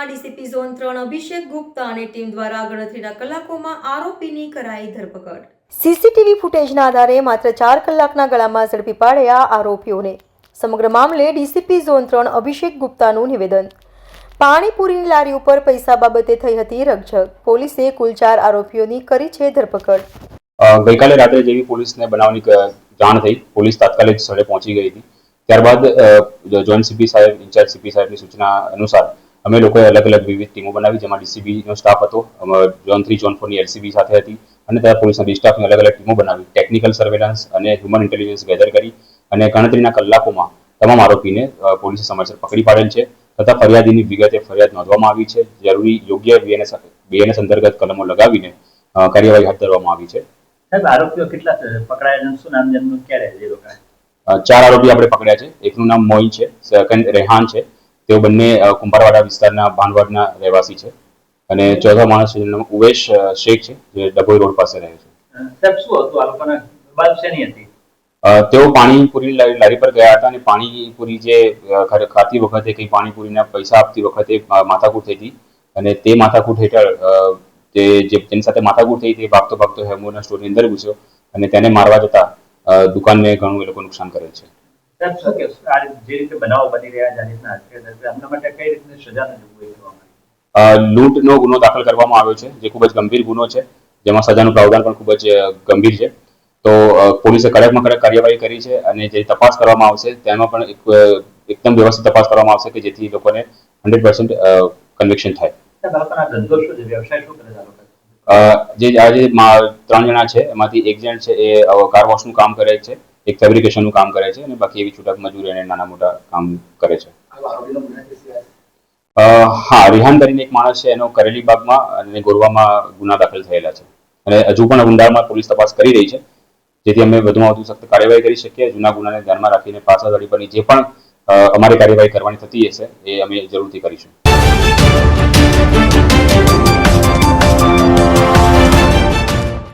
DCP zone 3 અભિષેક ગુપ્તા અને team દ્વારા ગણતરીના કલાકોમાં આરોપીની કરાઈ ધરપકડ। સીસીટીવી ફૂટેજના આધારે માત્ર 4 કલાકના ગાળામાં ઝડપી પાડ્યા આરોપીઓને। સમગ્ર મામલે ડીસીપી ઝોન 3 અભિષેક ગુપ્તાનું નિવેદન। પાણીપુરીની લારી ઉપર પૈસા બાબતે થઈ હતી રકઝક। પોલીસે કુલ 4 આરોપીઓની કરી છે ધરપકડ। ગઈકાલે રાત્રે જેવી પોલીસને બનાવની જાણ થઈ, પોલીસ તાત્કાલિક સ્થળે પહોંચી ગઈ હતી। ત્યારબાદ જોઈન્ટ સીપી સાહેબ, ઇન્ચાર્જ સીપી સાહેબની સૂચના અનુસાર અમે લોકોએ અલગ અલગ વિવિધ ટીમો બનાવી, જેમાં ડીસીબીનો સ્ટાફ હતો, ઝોન 3 ઝોન 4ની એલસીબી સાથે હતી અને ત્યાં પોલીસના બી સ્ટાફની અલગ અલગ ટીમો બનાવી ટેકનિકલ સર્વેલન્સ અને હ્યુમન ઇન્ટેલિજન્સ ગેધર કરી અને ગણતરીના કલાકોમાં તમામ આરોપીને પોલીસે સમયસર પકડી પાડેલ છે તથા ફરિયાદીની વિગતે ફરિયાદ નોંધવામાં આવી છે। જરૂરી યોગ્ય બીએનએસ અંતર્ગત કલમો લગાવીને કાર્યવાહી હાથ ધરવામાં આવી છે। સાહેબ, આરોપીઓ કેટલા પકડાયા? શું નામ જેમનું ક્યારે જે લોકો? 4 આરોપી આપણે પકડ્યા છે। એકનું નામ મોઈ છે, સેકન્ડ રેહાન છે, તેઓ બંને કુંભારવાડા વિસ્તારના ભાનવાડના રહેવાસી છે અને ચોથો માણસ જેનું નામ ઉવેશ શેખ છે, જે ડભોઈ રોડ પાસે રહે છે। સાહેબ, શું હતું આ લોકોના બાદ શેની હતી? તેઓ પાણીપુરી લારી પર ગયા હતા અને પાણીપુરી જે ખાતી વખતે કંઈ પાણીપુરીના પૈસા આપતી વખતે માથાકૂટ થઈ હતી અને તે માથાકૂટ હેઠળ જેની સાથે માથાકૂટ થઈ તે ભાગતો હેમોના સ્ટોરની અંદર ઘૂસ્યો અને તેને મારવા જતા દુકાનને ઘણું એ લોકો નુકસાન કરેલ છે। સાહેબ, શું કે આ જે રીતે બનાવો બની રહ્યા છે, આ રીતના હત્યા એમના માટે કઈ રીતની સજાને જોગવાઈ કરવામાં આવી? લૂંટનો ગુનો દાખલ કરવામાં આવ્યો છે, જે ખૂબ જ ગંભીર ગુનો છે, જેમાં સજાનું પ્રાવધાન પણ ખૂબ જ ગંભીર છે। તો પોલીસે કડકમાં કડક કાર્યવાહી કરી છે અને જે તપાસ કરવામાં આવશે તેમાં પણ એકદમ વ્યવસ્થિત તપાસ કરવામાં આવશે કે જેથી લોકોને 100% કન્વિક્શન થાય। સાહેબ, આ લોકોના ધંધો શું છે, વ્યવસાય શું કરે છે આ લોકો? જે આજે 3 જણા છે એમાંથી એક જણ છે એ કાર વોશનું કામ કરે છે, એક ફેબ્રિકેશનનું કામ કરે છે અને બાકી એવી છૂટક મજૂરી અને નાના મોટા કામ કરે છે। હા, રિહાન કરીને એક માણસ છે, એનો કરેલી બાગમાં અને ગોરવામાં ગુના દાખલ થયેલા છે અને હજુ પણ ઊંડાણમાં પોલીસ તપાસ કરી રહી છે, જેથી અમે વધુમાં વધુ સખ્ત કાર્યવાહી કરી શકીએ। જૂના ગુનાને ધ્યાનમાં રાખીને પાછા ધડી પરની જે પણ અમારી કાર્યવાહી કરવાની થતી હશે એ અમે જરૂરથી કરીશું।